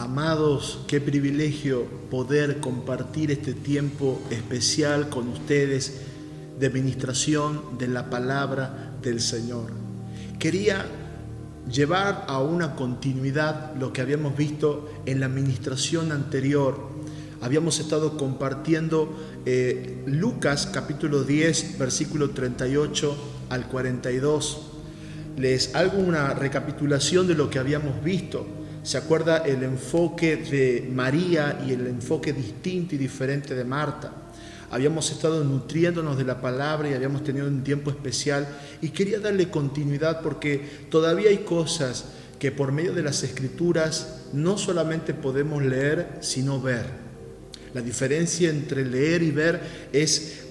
Amados, qué privilegio poder compartir este tiempo especial con ustedes de ministración de la palabra del Señor. Quería llevar a una continuidad lo que habíamos visto en la ministración anterior. Habíamos estado compartiendo Lucas capítulo 10, versículo 38 al 42. Les hago una recapitulación de lo que habíamos visto. ¿Se acuerda el enfoque de María y el enfoque distinto y diferente de Marta? Habíamos estado nutriéndonos de la palabra y habíamos tenido un tiempo especial y quería darle continuidad porque todavía hay cosas que por medio de las Escrituras no solamente podemos leer, sino ver. La diferencia entre leer y ver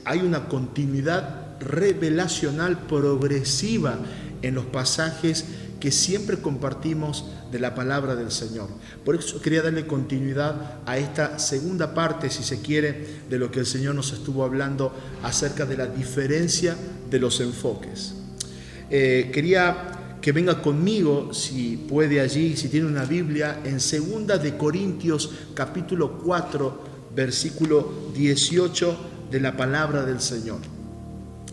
hay una continuidad revelacional progresiva en los pasajes que siempre compartimos de la palabra del Señor. Por eso quería darle continuidad a esta segunda parte, si se quiere, de lo que el Señor nos estuvo hablando acerca de la diferencia de los enfoques. Quería que venga conmigo, si puede allí, si tiene una Biblia, en 2 de Corintios capítulo 4, versículo 18 de la palabra del Señor.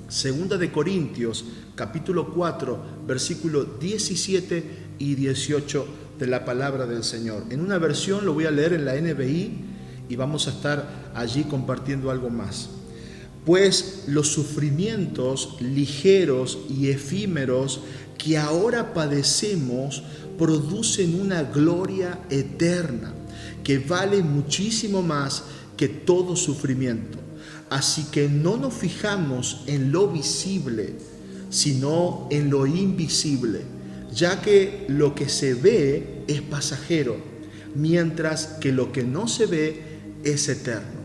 2 de Corintios capítulo 4, versículo 17 y 18 de la palabra del Señor. En una versión lo voy a leer en la NBI y vamos a estar allí compartiendo algo más. Pues los sufrimientos ligeros y efímeros que ahora padecemos producen una gloria eterna que vale muchísimo más que todo sufrimiento. Así que no nos fijamos en lo visible, sino en lo invisible, ya que lo que se ve es pasajero, mientras que lo que no se ve es eterno.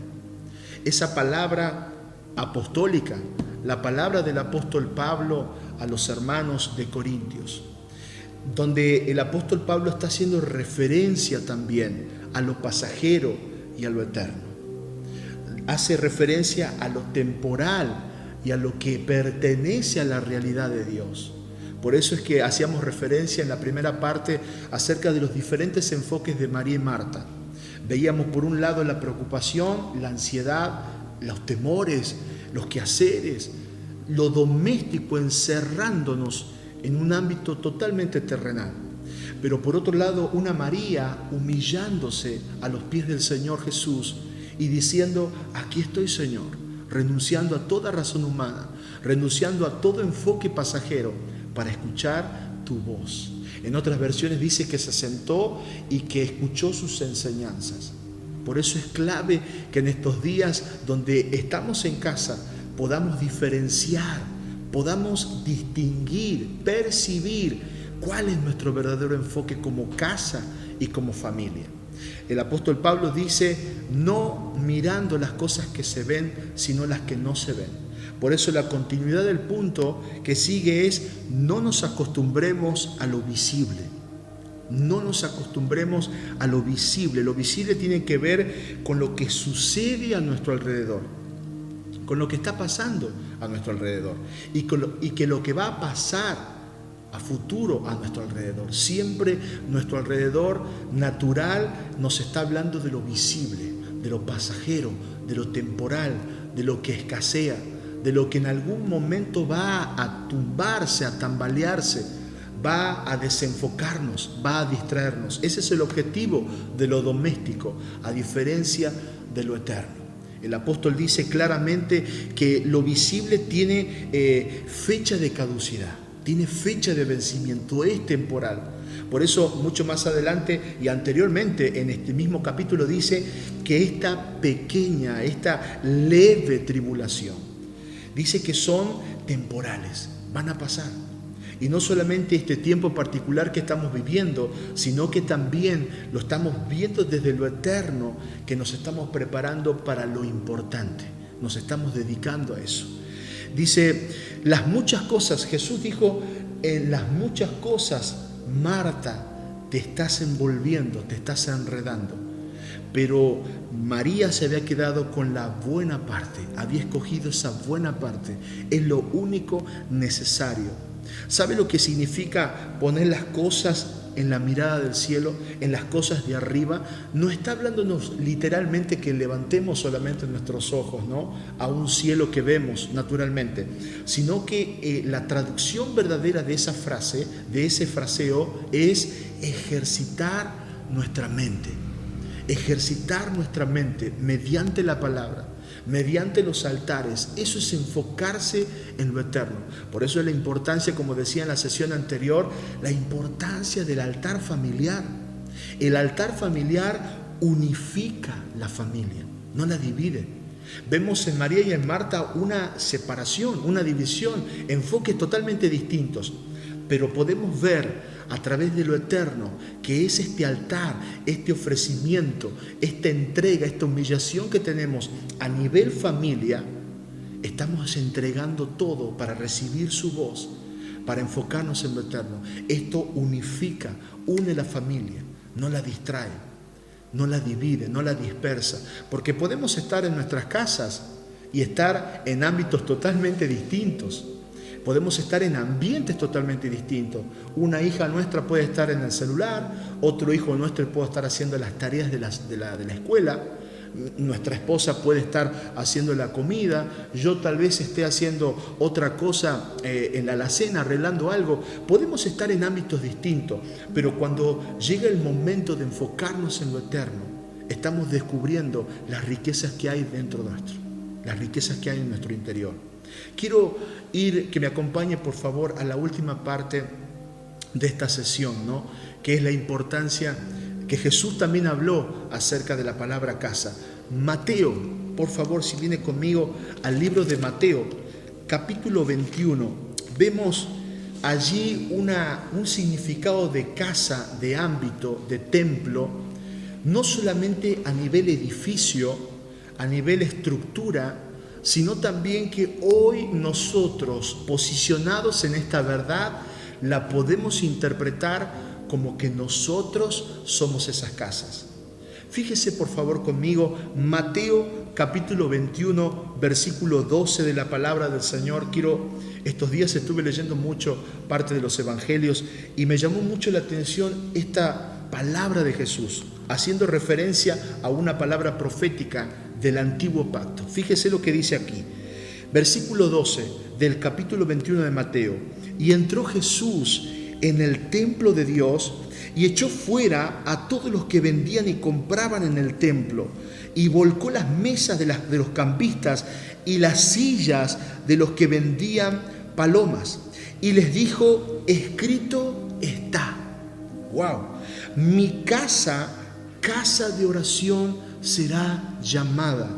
Esa palabra apostólica, la palabra del apóstol Pablo a los hermanos de Corintios, donde el apóstol Pablo está haciendo referencia también a lo pasajero y a lo eterno. Hace referencia a lo temporal y a lo que pertenece a la realidad de Dios. Por eso es que hacíamos referencia en la primera parte acerca de los diferentes enfoques de María y Marta. Veíamos por un lado la preocupación, la ansiedad, los temores, los quehaceres, lo doméstico encerrándonos en un ámbito totalmente terrenal. Pero por otro lado, una María humillándose a los pies del Señor Jesús y diciendo: aquí estoy, Señor, renunciando a toda razón humana, renunciando a todo enfoque pasajero para escuchar tu voz. En otras versiones dice que se sentó y que escuchó sus enseñanzas. Por eso es clave que en estos días donde estamos en casa podamos diferenciar, podamos distinguir, percibir cuál es nuestro verdadero enfoque como casa y como familia. El apóstol Pablo dice: no mirando las cosas que se ven, sino las que no se ven. Por eso la continuidad del punto que sigue es: no nos acostumbremos a lo visible. No nos acostumbremos a lo visible. Lo visible tiene que ver con lo que sucede a nuestro alrededor, con lo que está pasando a nuestro alrededor y que lo que va a pasar a futuro a nuestro alrededor. Siempre nuestro alrededor natural nos está hablando de lo visible, de lo pasajero, de lo temporal, de lo que escasea, de lo que en algún momento va a tumbarse, a tambalearse, va a desenfocarnos, va a distraernos. Ese es el objetivo de lo doméstico, a diferencia de lo eterno. El apóstol dice claramente que lo visible tiene fecha de caducidad, tiene fecha de vencimiento, es temporal. Por eso mucho más adelante y anteriormente en este mismo capítulo dice que esta pequeña, esta leve tribulación, dice que son temporales, van a pasar. Y no solamente este tiempo particular que estamos viviendo, sino que también lo estamos viendo desde lo eterno, que nos estamos preparando para lo importante, nos estamos dedicando a eso. Dice, las muchas cosas, Jesús dijo, en las muchas cosas, Marta, te estás envolviendo, te estás enredando. Pero María se había quedado con la buena parte, había escogido esa buena parte, es lo único necesario. ¿Sabe lo que significa poner las cosas en la mirada del cielo, en las cosas de arriba, no está hablándonos literalmente que levantemos solamente nuestros ojos, ¿no?, a un cielo que vemos naturalmente, sino que la traducción verdadera de esa frase, de ese fraseo, es ejercitar nuestra mente. Ejercitar nuestra mente mediante la palabra, mediante los altares. Eso es enfocarse en lo eterno. Por eso es la importancia, como decía en la sesión anterior, la importancia del altar familiar. El altar familiar unifica la familia, no la divide. Vemos en María y en Marta una separación, una división, enfoques totalmente distintos. Pero podemos ver a través de lo eterno que es este altar, este ofrecimiento, esta entrega, esta humillación que tenemos a nivel familia. Estamos entregando todo para recibir su voz, para enfocarnos en lo eterno. Esto unifica, une la familia, no la distrae, no la divide, no la dispersa. Porque podemos estar en nuestras casas y estar en ámbitos totalmente distintos. Podemos estar en ambientes totalmente distintos. Una hija nuestra puede estar en el celular, otro hijo nuestro puede estar haciendo las tareas de la escuela, nuestra esposa puede estar haciendo la comida, yo tal vez esté haciendo otra cosa en la alacena, arreglando algo. Podemos estar en ámbitos distintos, pero cuando llega el momento de enfocarnos en lo eterno, estamos descubriendo las riquezas que hay dentro nuestro, las riquezas que hay en nuestro interior. Quiero que me acompañe, por favor, a la última parte de esta sesión, ¿no?, que es la importancia que Jesús también habló acerca de la palabra casa. Mateo, por favor, si viene conmigo al libro de Mateo, capítulo 21, vemos allí un significado de casa, de ámbito, de templo, no solamente a nivel edificio, a nivel estructura, sino también que hoy nosotros, posicionados en esta verdad, la podemos interpretar como que nosotros somos esas casas. Fíjese por favor conmigo, Mateo capítulo 21, versículo 12 de la palabra del Señor. Estos días estuve leyendo mucho parte de los evangelios y me llamó mucho la atención esta palabra de Jesús, haciendo referencia a una palabra profética del antiguo pacto. Fíjese lo que dice aquí, versículo 12 del capítulo 21 de Mateo. Y entró Jesús en el templo de Dios y echó fuera a todos los que vendían y compraban en el templo, y volcó las mesas de los cambistas y las sillas de los que vendían palomas, y les dijo: escrito está. ¡Wow! Mi casa, casa de oración será llamada,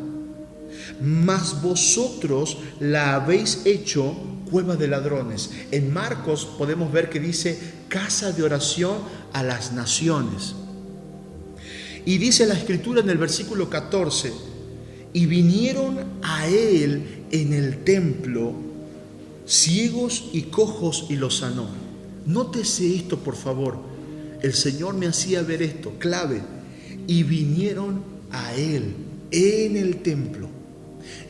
mas vosotros la habéis hecho cueva de ladrones. En Marcos podemos ver que dice casa de oración a las naciones. Y dice la Escritura en el versículo 14: y vinieron a él en el templo ciegos y cojos y los sanó. Nótese esto, por favor. El Señor me hacía ver esto, clave. Y vinieron a él en el templo.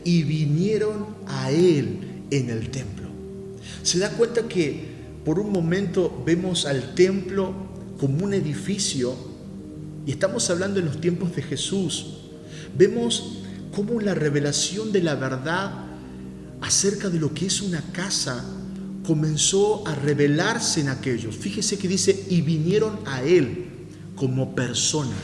Y vinieron a él en el templo. Se da cuenta que por un momento vemos al templo como un edificio, y estamos hablando en los tiempos de Jesús. Vemos cómo la revelación de la verdad acerca de lo que es una casa comenzó a revelarse en aquellos. Fíjese que dice: y vinieron a él como persona.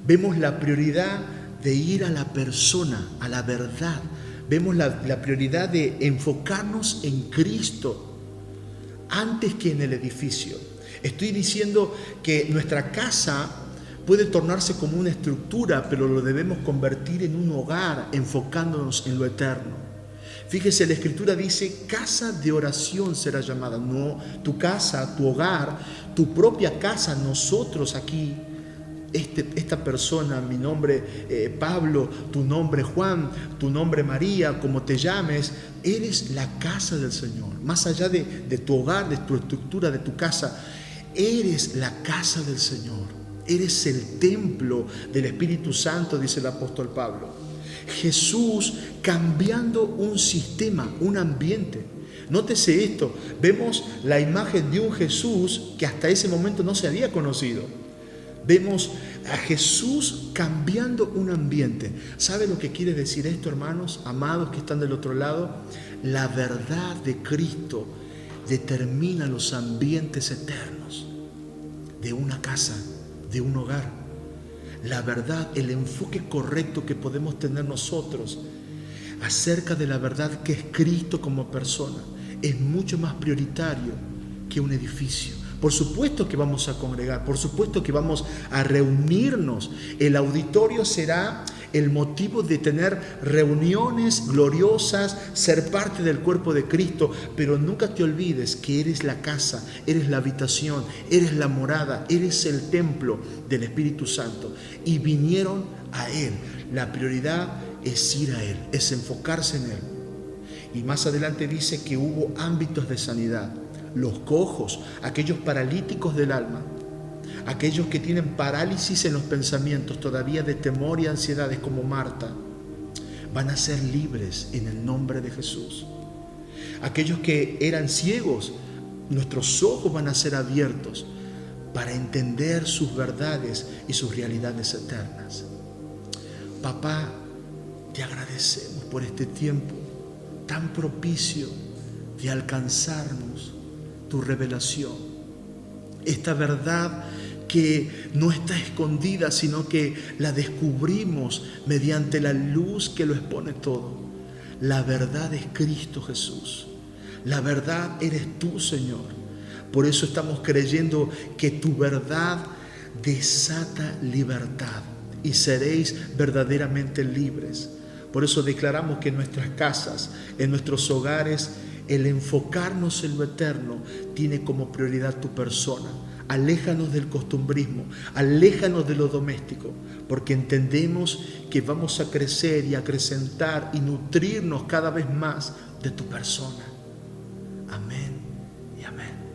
Vemos la prioridad de ir a la persona, a la verdad. Vemos la prioridad de enfocarnos en Cristo antes que en el edificio. Estoy diciendo que nuestra casa puede tornarse como una estructura, pero lo debemos convertir en un hogar, enfocándonos en lo eterno. Fíjese, la Escritura dice: casa de oración será llamada. No tu casa, tu hogar, tu propia casa. Nosotros aquí, esta persona, mi nombre Pablo, tu nombre Juan, tu nombre María, como te llames, eres la casa del Señor. Más allá de tu hogar, de tu estructura, de tu casa, eres la casa del Señor. Eres el templo del Espíritu Santo, dice el apóstol Pablo. Jesús cambiando un sistema, un ambiente. Nótese esto, vemos la imagen de un Jesús que hasta ese momento no se había conocido. Vemos a Jesús cambiando un ambiente. ¿Sabe lo que quiere decir esto, hermanos, amados que están del otro lado? La verdad de Cristo determina los ambientes eternos de una casa, de un hogar. La verdad, el enfoque correcto que podemos tener nosotros acerca de la verdad que es Cristo como persona es mucho más prioritario que un edificio. Por supuesto que vamos a congregar, por supuesto que vamos a reunirnos. El auditorio será el motivo de tener reuniones gloriosas, ser parte del cuerpo de Cristo, pero nunca te olvides que eres la casa, eres la habitación, eres la morada, eres el templo del Espíritu Santo. Y vinieron a Él. La prioridad es ir a Él, es enfocarse en Él. Y más adelante dice que hubo ámbitos de sanidad. Los cojos, aquellos paralíticos del alma, aquellos que tienen parálisis en los pensamientos, todavía de temor y ansiedades como Marta, van a ser libres en el nombre de Jesús. Aquellos que eran ciegos, nuestros ojos van a ser abiertos para entender sus verdades y sus realidades eternas. Papá, te agradecemos por este tiempo tan propicio de alcanzarnos tu revelación. Esta verdad que no está escondida, sino que la descubrimos mediante la luz que lo expone todo. La verdad es Cristo Jesús. La verdad eres tú, Señor. Por eso estamos creyendo que tu verdad desata libertad y seréis verdaderamente libres. Por eso declaramos que en nuestras casas, en nuestros hogares, el enfocarnos en lo eterno tiene como prioridad tu persona. Aléjanos del costumbrismo, aléjanos de lo doméstico, porque entendemos que vamos a crecer y acrecentar y nutrirnos cada vez más de tu persona. Amén y amén.